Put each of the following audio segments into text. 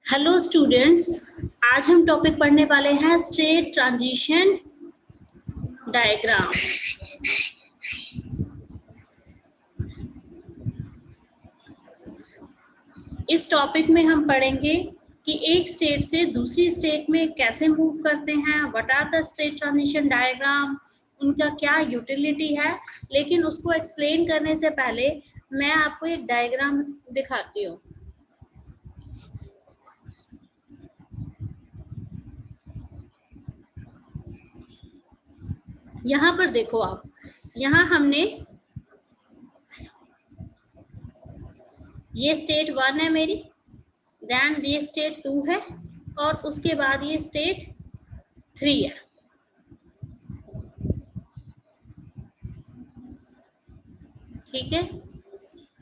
Hello students, आज हम topic पढ़ने वाले हैं स्टेट ट्रांजिशन डायग्राम। इस टॉपिक में हम पढ़ेंगे कि एक स्टेट से दूसरी स्टेट में कैसे मूव करते हैं, what are the state transition diagram, उनका क्या यूटिलिटी है। लेकिन उसको एक्सप्लेन करने से पहले मैं आपको एक डायग्राम दिखाती हूँ। यहाँ पर देखो आप, यहाँ हमने ये स्टेट 1 है मेरी, देन ये स्टेट 2 है और उसके बाद ये स्टेट 3 है। ठीक है,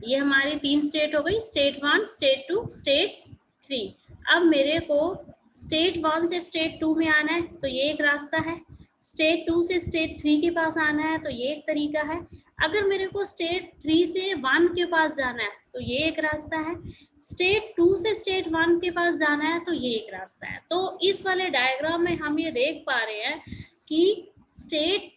ये हमारी 3 स्टेट हो गई, स्टेट 1, स्टेट 2, स्टेट 3। अब मेरे को स्टेट 1 से स्टेट 2 में आना है तो ये एक रास्ता है, स्टेट 2 से स्टेट 3 के पास आना है तो ये एक तरीका है। अगर मेरे को स्टेट 3 से 1 के पास जाना है तो ये एक रास्ता है, स्टेट 2 से स्टेट 1 के पास जाना है तो ये एक रास्ता है। तो इस वाले डायग्राम में हम ये देख पा रहे हैं कि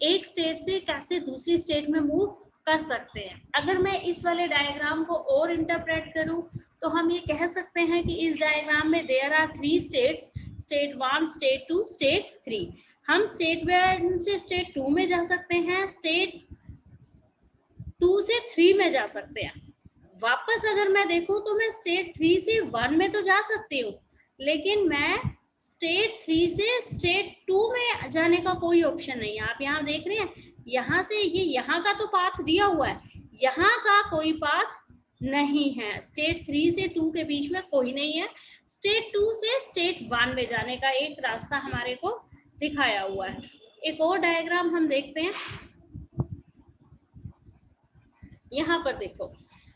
एक स्टेट से कैसे दूसरी स्टेट में मूव कर सकते हैं। अगर मैं इस वाले डायग्राम को और इंटरप्रेट करूं तो हम ये कह सकते हैं कि इस डायग्राम में there are 3 states, state 1, state 2, state 3। हम स्टेट 1 से स्टेट 2 में जा सकते हैं, स्टेट 2 से 3 में जा सकते हैं। वापस अगर मैं देखूं तो मैं स्टेट 3 से 1 में तो जा सकती हूँ, लेकिन मैं स्टेट 3 से स्टेट 2 में जाने का कोई ऑप्शन नहीं है। आप यहाँ देख रहे हैं, यहाँ से ये यहाँ का तो पाथ दिया हुआ है, यहाँ का कोई पाथ नहीं है। स्टेट 3 से 2 के बीच में कोई नहीं है। स्टेट 2 से स्टेट 1 में जाने का एक रास्ता हमारे को दिखाया हुआ है। एक और डायग्राम हम देखते हैं। यहाँ पर देखो,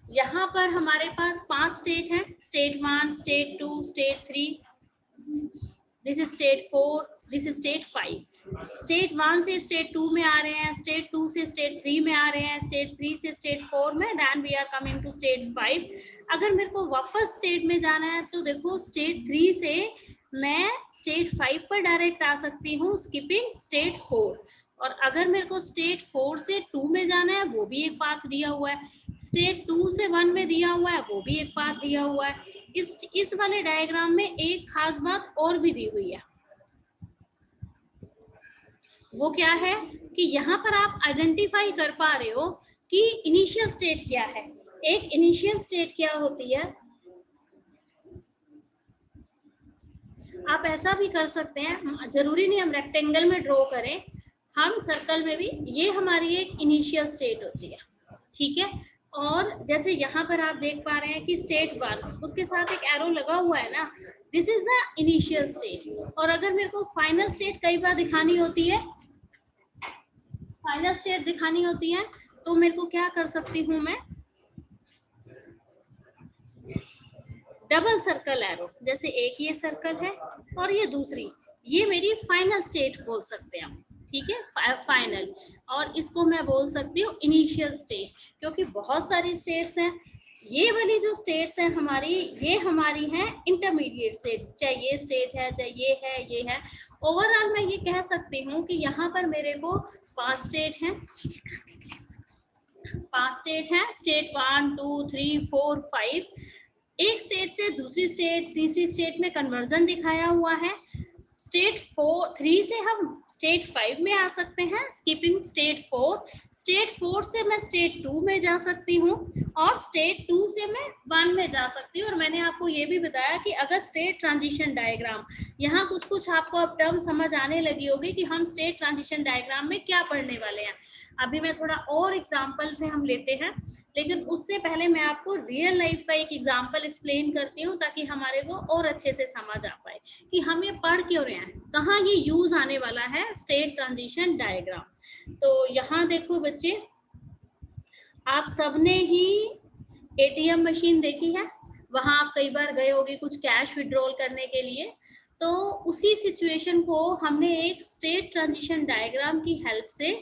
यहाँ पर हमारे पास 5 स्टेट हैं, state 1, state 2, state 3, this is state 4, this is state 5। State 1 से स्टेट 2 में आ रहे हैं, स्टेट 2 से स्टेट 3 में आ रहे हैं, स्टेट 3 से स्टेट 4 में, then we are coming to state 5। अगर मेरे को वापस स्टेट में जाना है तो देखो स्टेट 3 से मैं स्टेट 5 पर डायरेक्ट आ सकती हूँ, स्किपिंग स्टेट 4। और अगर मेरे को स्टेट 4 से 2 में जाना है, वो भी एक पाथ दिया हुआ है। स्टेट 2 से 1 में दिया हुआ है, वो भी एक पाथ दिया हुआ है। इस वाले डायग्राम में एक खास बात और भी दी हुई है। वो क्या है कि यहाँ पर आप आइडेंटिफाई कर पा रहे हो कि इनिशियल स्टेट क्या है। एक इनिशियल स्टेट क्या होती है, आप ऐसा भी कर सकते हैं, जरूरी नहीं हम रेक्टेंगल में ड्रॉ करें, हम सर्कल में भी, ये हमारी एक इनिशियल स्टेट होती है। ठीक है, और जैसे यहाँ पर आप देख पा रहे हैं कि स्टेट 1, उसके साथ एक एरो लगा हुआ है ना, this is the initial state. और अगर मेरे को फाइनल स्टेट कई बार दिखानी होती है, फाइनल स्टेट दिखानी होती है तो मेरे को क्या कर सकती हूँ, मैं डबल सर्कल एरो, जैसे एक ये सर्कल है और ये दूसरी, ये मेरी फाइनल स्टेट बोल सकते हैं हम। ठीक है, फाइनल, और इसको मैं बोल सकती हूँ इनिशियल स्टेट, क्योंकि बहुत सारी स्टेट्स हैं। ये वाली जो स्टेट्स हैं हमारी, ये हमारी हैं इंटरमीडिएट स्टेट, चाहे ये स्टेट है, चाहे ये है। ओवरऑल मैं ये कह सकती हूँ कि यहाँ पर मेरे को 5 स्टेट हैं, 5 स्टेट हैं, स्टेट 1, 2, 3, 4, 5। एक स्टेट से दूसरी स्टेट, तीसरी स्टेट में कन्वर्जन दिखाया हुआ है। स्टेट 3 से हम स्टेट 5 में आ सकते हैं, स्किपिंग स्टेट 4। स्टेट 4 से मैं स्टेट 2 में जा सकती हूँ और स्टेट 2 से मैं 1 में जा सकती हूँ। और मैंने आपको ये भी बताया कि अगर स्टेट ट्रांजिशन डायग्राम, यहाँ कुछ आपको अब टर्म समझ आने लगी होगी कि हम स्टेट ट्रांजिशन डायग्राम में क्या पढ़ने वाले हैं। अभी मैं थोड़ा और एग्जाम्पल से हम लेते हैं, लेकिन उससे पहले मैं आपको रियल लाइफ का एक एग्जाम्पल एक्सप्लेन करती हूँ ताकि हमारे को और अच्छे से समझ आ पाए कि हम ये पढ़ क्यों रहे हैं, कहाँ ये यूज आने वाला है स्टेट ट्रांजिशन डायग्राम। तो यहाँ देखो बच्चे, आप सबने ही एटीएम मशीन देखी है, वहां आप कई बार गए होगे कुछ कैश विड्रॉल करने के लिए। तो उसी सिचुएशन को हमने एक स्टेट ट्रांजिशन डायग्राम की हेल्प से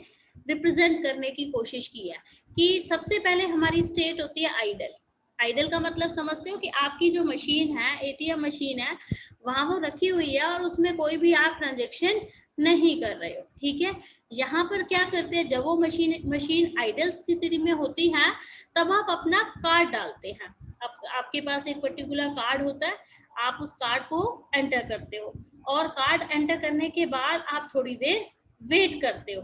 रिप्रेजेंट करने की कोशिश की है कि सबसे पहले हमारी स्टेट होती है आइडल। आइडल का मतलब समझते हो कि आपकी जो मशीन है, एटीएम मशीन है, वहां वो रखी हुई है और उसमें कोई भी आप ट्रांजेक्शन नहीं कर रहे हो, ठीक है। यहाँ पर क्या करते हैं, जब वो मशीन आइडल स्थिति में होती है तब आप अपना कार्ड डालते हैं। आपके पास एक पर्टिकुलर कार्ड होता है, आप उस कार्ड को एंटर करते हो और कार्ड एंटर करने के बाद आप थोड़ी देर वेट करते हो,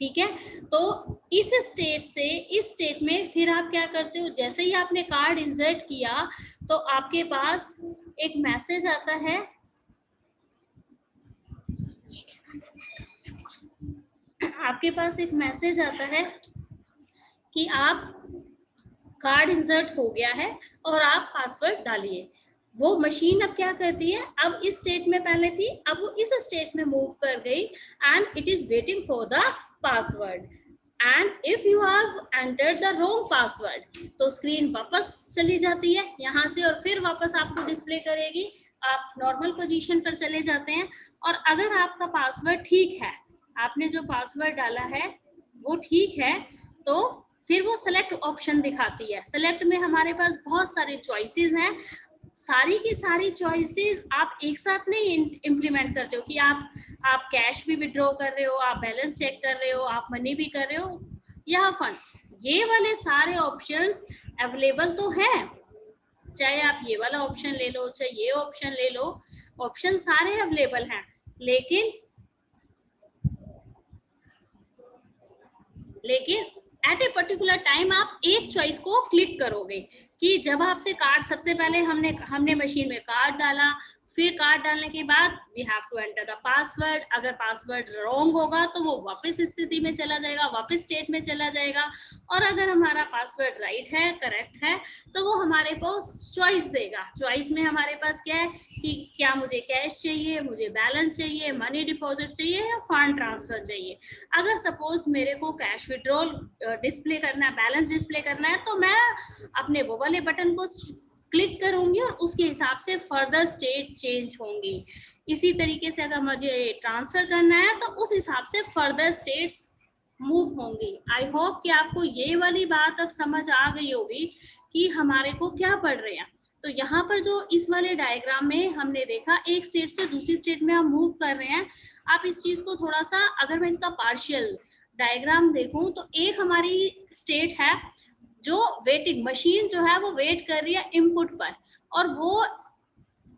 ठीक है। तो इस स्टेट से इस स्टेट में फिर आप क्या करते हो, जैसे ही आपने कार्ड इंसर्ट किया तो आपके पास एक मैसेज आता है, आपके पास एक मैसेज आता है कि आप कार्ड इंसर्ट हो गया है और आप पासवर्ड डालिए। वो मशीन अब क्या करती है, अब इस स्टेट में पहले थी, अब वो इस स्टेट में मूव कर गई and it is waiting for the password. And if you have entered the wrong password तो स्क्रीन वापस चली जाती है यहाँ से और फिर वापस आपको डिस्प्ले करेगी, आप नॉर्मल पोजीशन पर चले जाते हैं। और अगर आपका पासवर्ड ठीक है, आपने जो पासवर्ड डाला है वो ठीक है, तो फिर वो सेलेक्ट ऑप्शन दिखाती है। सेलेक्ट में हमारे पास बहुत सारे चॉइसेस हैं, सारी की सारी चॉइसेस आप एक साथ नहीं इम्प्लीमेंट करते हो कि आप कैश भी विड्रॉ कर रहे हो, आप बैलेंस चेक कर रहे हो, आप मनी भी कर रहे हो या फंड, ये वाले सारे ऑप्शंस अवेलेबल तो हैं। चाहे आप ये वाला ऑप्शन ले लो, चाहे ये ऑप्शन ले लो, ऑप्शन सारे अवेलेबल हैं, लेकिन एट ए पर्टिकुलर टाइम आप एक चॉइस को क्लिक करोगे कि जब आपसे कार्ड, सबसे पहले हमने मशीन में कार्ड डाला, फिर कार्ड डालने के बाद we have to enter the password. अगर पासवर्ड रॉन्ग होगा तो वो वापस स्थिति में चला जाएगा, वापस स्टेट में चला जाएगा। और अगर हमारा पासवर्ड राइट है, करेक्ट है, तो वो हमारे पास चॉइस देगा। चॉइस में हमारे पास क्या है कि क्या मुझे कैश चाहिए, मुझे बैलेंस चाहिए, मनी डिपॉजिट चाहिए या फंड ट्रांसफर चाहिए। अगर सपोज मेरे को कैश विड्रॉल डिस्प्ले करना है, बैलेंस डिस्प्ले करना है, तो मैं अपने वो वाले बटन को क्लिक करूंगी और उसके हिसाब से फर्दर स्टेट चेंज होंगी। इसी तरीके से अगर मुझे ट्रांसफर करना है तो उस हिसाब से फर्दर स्टेट्स मूव होंगी। आई होप कि आपको ये वाली बात अब समझ आ गई होगी कि हमारे को क्या पढ़ रहे हैं। तो यहाँ पर जो इस वाले डायग्राम में हमने देखा, एक स्टेट से दूसरी स्टेट में हम मूव कर रहे हैं। आप इस चीज को थोड़ा सा, अगर मैं इसका पार्शियल डायग्राम देखूं तो एक हमारी स्टेट है जो वेटिंग, मशीन जो है वो वेट कर रही है इनपुट पर, और वो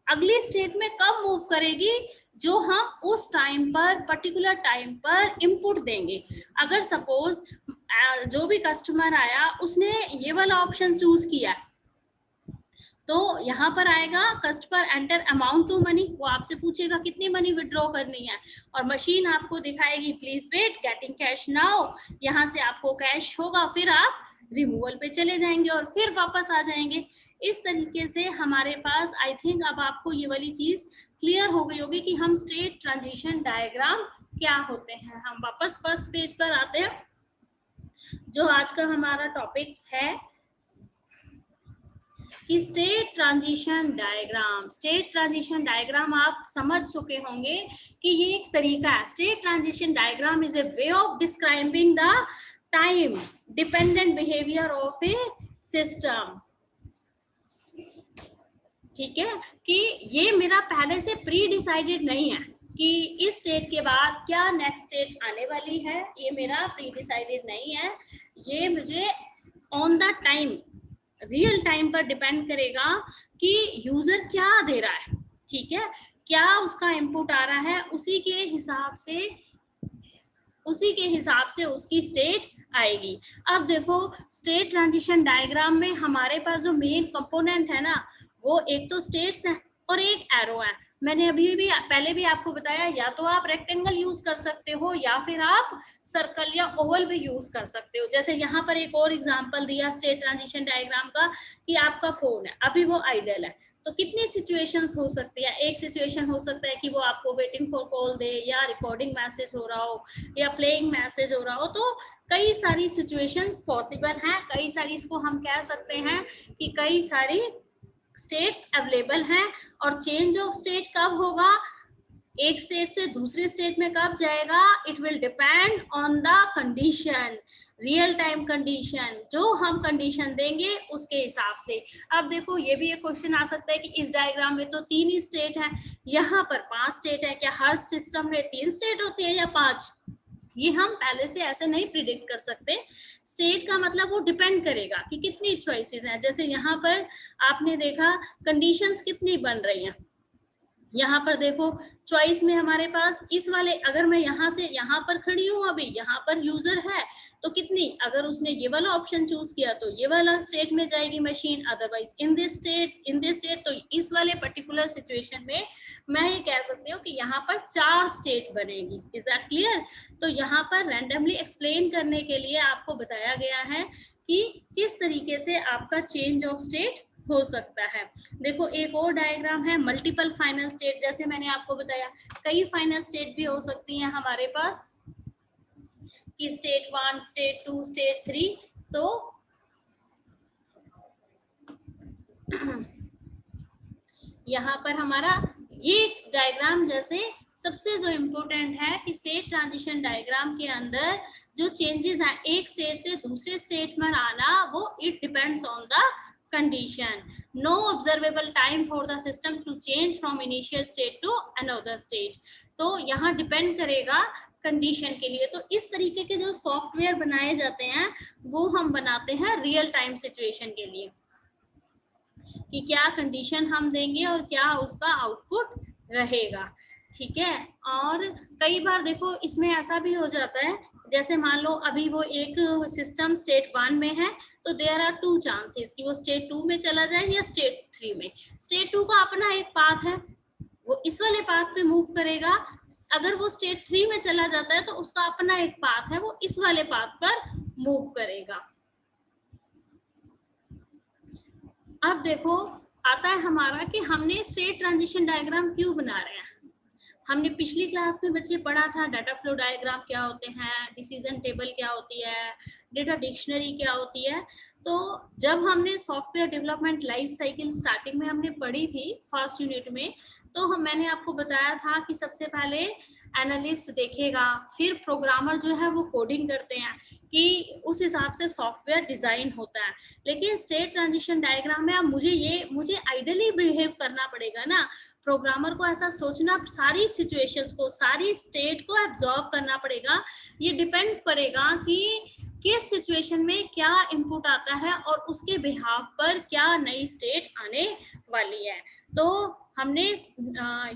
अगली स्टेट में कब मूव करेगी, जो हम उस टाइम पर, पर्टिकुलर टाइम पर इनपुट देंगे। अगर सपोज जो भी कस्टमर आया उसने ये वाला ऑप्शन चूज किया, तो यहाँ पर आएगा customer enter amount to money, वो आपसे पूछेगा कितनी मनी विड्रॉ करनी है, और मशीन आपको दिखाएगी please wait getting cash now. यहाँ से आपको कैश होगा, फिर आप रिमूवल पे चले जाएंगे और फिर वापस आ जाएंगे। इस तरीके से हमारे पास, आई थिंक अब आपको ये वाली चीज क्लियर हो गई होगी कि हम स्टेट ट्रांजिशन डायग्राम क्या होते हैं। हम वापस फर्स्ट पेज पर आते हैं, जो आज का हमारा टॉपिक है कि state transition diagram. State transition diagram आप समझ चुके होंगे कि ये एक तरीका है। State transition diagram is a way of describing the time dependent behaviour of A system. ठीक है, कि ये मेरा पहले से प्री डिसाइडेड नहीं है कि इस स्टेट के बाद क्या नेक्स्ट स्टेट आने वाली है, ये मेरा प्री डिसाइडेड नहीं है। ये मुझे on the time, real time पर डिपेंड करेगा कि यूजर क्या दे रहा है, ठीक है, क्या उसका इनपुट आ रहा है, उसी के हिसाब से उसकी स्टेट आएगी। अब देखो, स्टेट ट्रांजिशन डायग्राम में हमारे पास जो मेन कंपोनेंट है ना, वो एक तो स्टेट्स है और एक एरो है। मैंने अभी भी पहले भी आपको बताया, या तो आप रेक्टेंगल यूज कर सकते हो या फिर आप सर्कल या ओवल भी यूज कर सकते हो। जैसे यहाँ पर एक और एग्जांपल दिया स्टेट ट्रांजिशन डायग्राम का कि आपका फोन है, अभी वो आइडल है, तो कितनी सिचुएशंस हो सकती है। एक सिचुएशन हो सकता है कि वो आपको वेटिंग फॉर कॉल दे, या रिकॉर्डिंग मैसेज हो रहा हो, या प्लेइंग मैसेज हो रहा हो। तो कई सारी सिचुएशंस पॉसिबल हैं, कई सारी, इसको हम कह सकते हैं कि कई सारी स्टेट्स अवेलेबल हैं। और चेंज ऑफ स्टेट कब होगा, एक स्टेट से दूसरे स्टेट में कब जाएगा, it will depend on the condition, real time condition, जो हम कंडीशन देंगे उसके हिसाब से। अब देखो ये भी एक क्वेश्चन आ सकता है कि इस डायग्राम में तो 3 ही स्टेट है, यहाँ पर 5 स्टेट है, क्या हर सिस्टम में 3 स्टेट होती है या 5? ये हम पहले से ऐसे नहीं प्रिडिक्ट कर सकते। स्टेट का मतलब वो डिपेंड करेगा कि कितनी चॉइसेस हैं। जैसे यहाँ पर आपने देखा कंडीशंस कितनी बन रही हैं, यहाँ पर देखो चॉइस में हमारे पास इस वाले, अगर मैं यहाँ से यहाँ पर खड़ी हूँ, अभी यहाँ पर यूजर है तो कितनी, अगर उसने ये वाला ऑप्शन चूज किया तो ये वाला स्टेट में जाएगी machine, otherwise in this state. तो इस वाले पर्टिकुलर सिचुएशन में मैं ये कह सकती हूँ कि यहाँ पर 4 स्टेट बनेगी। Is that clear? तो यहाँ पर रैंडमली एक्सप्लेन करने के लिए आपको बताया गया है कि किस तरीके से आपका चेंज ऑफ स्टेट हो सकता है। देखो एक और डायग्राम है मल्टीपल फाइनल स्टेट। जैसे मैंने आपको बताया कई फाइनल स्टेट भी हो सकती हैं हमारे पास, कि स्टेट 1, स्टेट 2, स्टेट 3। तो यहाँ पर हमारा ये डायग्राम जैसे सबसे जो इम्पोर्टेंट है कि स्टेट ट्रांजिशन डायग्राम के अंदर जो चेंजेस हैं एक स्टेट से दूसरे स्टेट में आना, वो it depends on the condition. No observable time for the system to change from initial state to another state. तो यहाँ डिपेंड करेगा कंडीशन के लिए। तो इस तरीके के जो सॉफ्टवेयर बनाए जाते हैं वो हम बनाते हैं रियल टाइम सिचुएशन के लिए, कि क्या कंडीशन हम देंगे और क्या उसका आउटपुट रहेगा। ठीक है। और कई बार देखो इसमें ऐसा भी हो जाता है, जैसे मान लो अभी वो एक सिस्टम स्टेट 1 में है तो देयर आर 2 चांसेस कि वो स्टेट 2 में चला जाए या स्टेट 3 में। स्टेट 2 का अपना एक पाथ है, वो इस वाले पाथ पे मूव करेगा। अगर वो स्टेट 3 में चला जाता है तो उसका अपना एक पाथ है, वो इस वाले पाथ पर मूव करेगा। अब देखो आता है हमारा कि हमने स्टेट ट्रांजिशन डायग्राम क्यों बना रहे हैं। हमने पिछली क्लास में बच्चे पढ़ा था डाटा फ्लो डायग्राम क्या होते हैं, डिसीजन टेबल क्या होती है, डेटा डिक्शनरी क्या होती है। तो जब हमने software development life cycle starting में हमने पढ़ी थी फर्स्ट यूनिट में, तो मैंने आपको बताया था कि सबसे पहले एनालिस्ट देखेगा, फिर प्रोग्रामर जो है वो कोडिंग करते हैं कि उस हिसाब से सॉफ्टवेयर डिजाइन होता है। लेकिन स्टेट ट्रांजिशन डायग्राम में अब मुझे आइडियली बिहेव करना पड़ेगा ना, प्रोग्रामर को ऐसा सोचना, सारी सिचुएशंस को, सारी स्टेट को एब्जॉर्व करना पड़ेगा। ये डिपेंड करेगा कि किस सिचुएशन में क्या इनपुट आता है और उसके बिहाफ पर क्या नई स्टेट आने वाली है। तो हमने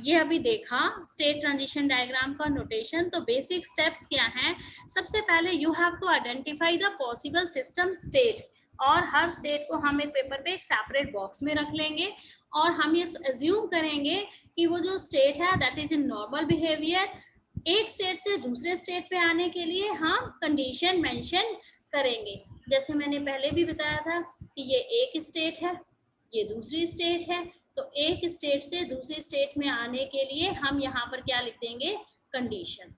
ये अभी देखा स्टेट ट्रांजिशन डायग्राम का नोटेशन। तो बेसिक स्टेप्स क्या हैं? सबसे पहले you have to identify the possible system state, और हर स्टेट को हम एक पेपर पे एक सेपरेट बॉक्स में रख लेंगे और हम ये अज्यूम करेंगे कि वो जो स्टेट है that is in normal behaviour. एक स्टेट से दूसरे स्टेट पे आने के लिए हम कंडीशन मेंशन करेंगे। जैसे मैंने पहले भी बताया था कि ये एक स्टेट है, ये दूसरी स्टेट है, तो एक स्टेट से दूसरी स्टेट में आने के लिए हम यहाँ पर क्या लिख देंगे? कंडीशन।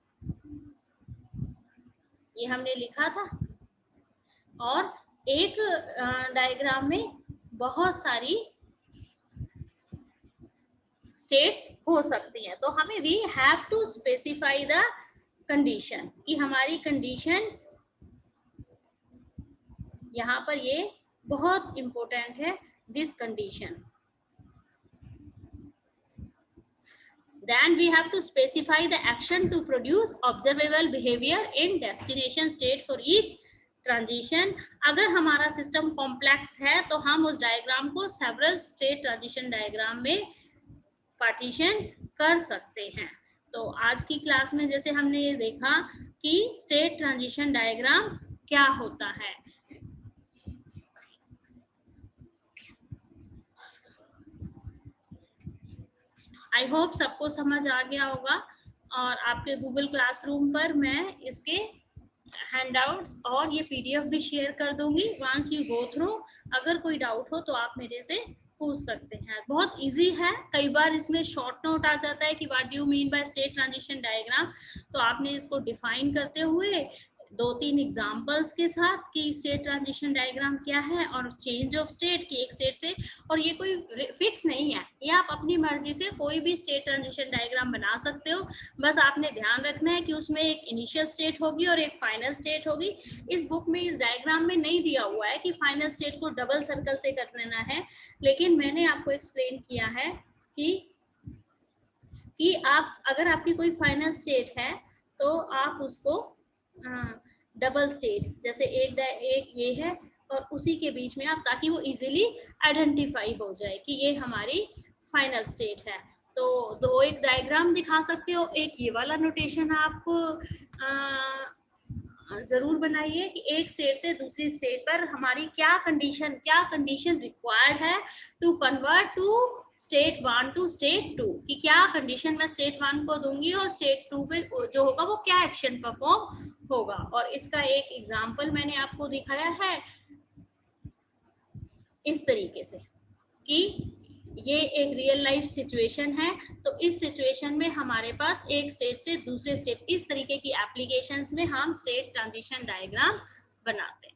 ये हमने लिखा था। और एक डायग्राम में बहुत सारी स्टेट्स हो सकती हैं, तो हमें we have to specify the condition कि हमारी कंडीशन यहाँ पर ये बहुत इंपॉर्टेंट है, this condition. Then we have to specify the action to produce observable behavior in destination state for each transition. अगर हमारा सिस्टम कॉम्प्लेक्स है तो हम उस डायग्राम को सेवरल स्टेट ट्रांजिशन डायग्राम में पार्टीशन कर सकते हैं। तो आज की क्लास में जैसे हमने ये देखा कि स्टेट ट्रांजिशन डायग्राम क्या होता है। आई होप सबको समझ आ गया होगा, और आपके गूगल क्लासरूम पर मैं इसके हैंडआउट्स और ये पीडीएफ भी शेयर कर दूंगी। वंस यू गो थ्रू, अगर कोई डाउट हो तो आप मेरे से पूछ सकते हैं। बहुत इजी है। कई बार इसमें शॉर्ट नोट आ जाता है कि what do you mean by state transition diagram, तो आपने इसको डिफाइन करते हुए 2-3 एग्जांपल्स के साथ कि स्टेट ट्रांजिशन डायग्राम क्या है और चेंज ऑफ स्टेट की एक स्टेट से, और ये कोई फिक्स नहीं है, ये आप अपनी मर्जी से कोई भी स्टेट ट्रांजिशन डायग्राम बना सकते हो। बस आपने ध्यान रखना है कि उसमें एक इनिशियल स्टेट होगी और एक फाइनल स्टेट होगी। इस बुक में, इस डायग्राम में नहीं दिया हुआ है कि फाइनल स्टेट को डबल सर्कल से कर लेना है, लेकिन मैंने आपको एक्सप्लेन किया है कि आप, अगर आपकी कोई फाइनल स्टेट है तो आप उसको डबल स्टेट, जैसे एक ये है और उसी के बीच में आप, ताकि वो इजीली आइडेंटिफाई हो जाए कि ये हमारी फाइनल स्टेट है। तो दो एक डायग्राम दिखा सकते हो, एक ये वाला नोटेशन आप जरूर बनाइए कि एक स्टेट से दूसरी स्टेट पर हमारी क्या कंडीशन रिक्वायर्ड है to convert to state 1 to state 2, कि क्या कंडीशन मैं स्टेट 1 को दूंगी और स्टेट 2 पे जो होगा वो क्या एक्शन परफॉर्म होगा। और इसका एक एग्जांपल मैंने आपको दिखाया है इस तरीके से कि ये एक रियल लाइफ सिचुएशन है, तो इस सिचुएशन में हमारे पास एक स्टेट से दूसरे स्टेट, इस तरीके की एप्लीकेशंस में हम स्टेट ट्रांजिशन डायग्राम बनाते हैं।